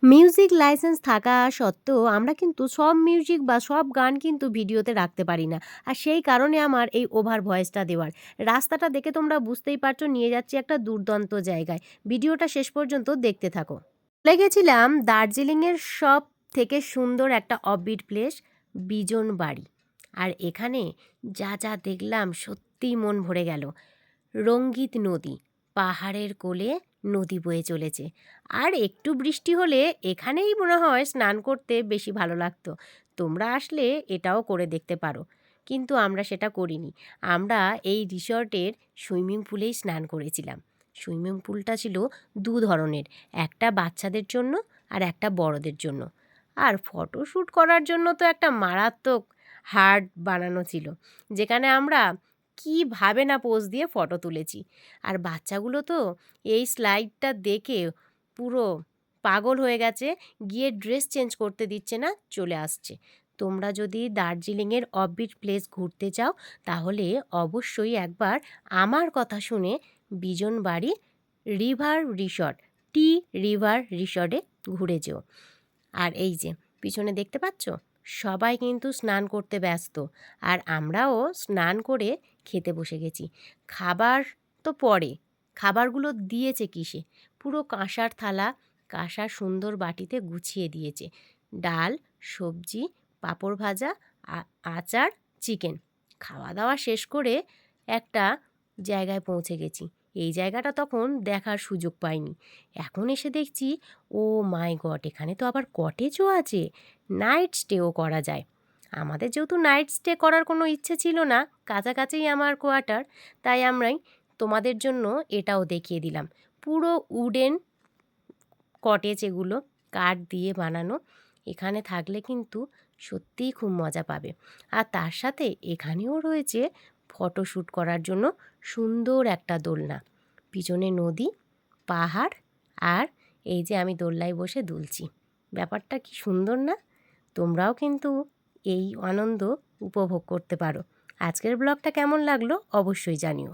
Music licence থাকা সত্ত্বেও আমরা কিন্তু সব মিউজিক বা সব গান কিন্তু ভিডিওতে রাখতে পারি না। আর সেই কারণে আমার এই ওভার ভয়েসটা দেওয়ার। রাস্তাটা দেখে তোমরা বুঝতেই পারছো নিয়ে যাচ্ছি একটা দুর্দান্ত জায়গায়। ভিডিওটা শেষ পর্যন্ত দেখতে থাকো। চলে গেছিলাম দার্জিলিংয়ের সব থেকে সুন্দর একটা অফবিট প্লেস বিজন বাড়ি। আর এখানে যা যা দেখলাম সত্যিই মন ভরে গেল। রঙ্গিত নদী, পাহাড়ের কোলে নদী বয়ে চলেছে। আর একটু বৃষ্টি হলে এখানেই মনে হয় স্নান করতে বেশি ভালো লাগতো। তোমরা আসলে এটাও করে দেখতে পারো, কিন্তু আমরা সেটা করিনি। আমরা এই রিসর্টের সুইমিং পুলেই স্নান করেছিলাম। সুইমিং পুলটা ছিল দু ধরনের, একটা বাচ্চাদের জন্য আর একটা বড়দের জন্য। আর ফটোশ্যুট করার জন্য তো একটা মারাত্মক হার্ট বানানো ছিল, যেখানে আমরা কীভাবে না পোজ দিয়ে ফটো তুলেছি। আর বাচ্চাগুলো তো এই স্লাইডটা দেখে পুরো পাগল হয়ে গেছে, গিয়ে ড্রেস চেঞ্জ করতে দিচ্ছে না, চলে আসছে। তোমরা যদি দার্জিলিংয়ের অফবিট প্লেস ঘুরতে চাও তাহলে অবশ্যই একবার আমার কথা শুনে বিজন বাড়ি রিভার রিসর্ট, টি রিভার রিসর্টে ঘুরে যেও। আর এই যে পিছনে দেখতে পাচ্ছ, সবাই কিন্তু স্নান করতে ব্যস্ত। আর আমরাও স্নান করে খেতে বসে গেছি। খাবার তো পরে, খাবারগুলো দিয়েছে কিসে, পুরো কাঁসার থালা, কাঁসার সুন্দর বাটিতে গুছিয়ে দিয়েছে। ডাল, সবজি, পাঁপড় ভাজা, আচার, চিকেন। খাওয়া দাওয়া শেষ করে একটা জায়গায় পৌঁছে গেছি। এই জায়গাটা তখন দেখার সুযোগ পাইনি। এখন এসে দেখছি, ও মাই গড, এখানে তো আবার কটেজও আছে, নাইট স্টেও করা যায়। আমাদের যেহেতু নাইট স্টে করার কোনো ইচ্ছে ছিল না, কাছাকাছিই আমার কোয়ার্টার, তাই আমরাই তোমাদের জন্য এটাও দেখিয়ে দিলাম। পুরো উডেন কটেজ, এগুলো কাঠ দিয়ে বানানো। এখানে থাকলে কিন্তু সত্যিই খুব মজা পাবে। আর তার সাথে এখানেও রয়েছে ফটোশ্যুট করার জন্য সুন্দর একটা দোলনা। পিছনে নদী, পাহাড়, আর এই যে আমি দোলনায় বসে দুলছি। ব্যাপারটা কি সুন্দর না? তোমরাও কিন্তু এই আনন্দ উপভোগ করতে পারো। আজকের ব্লগটা কেমন লাগলো অবশ্যই জানিও।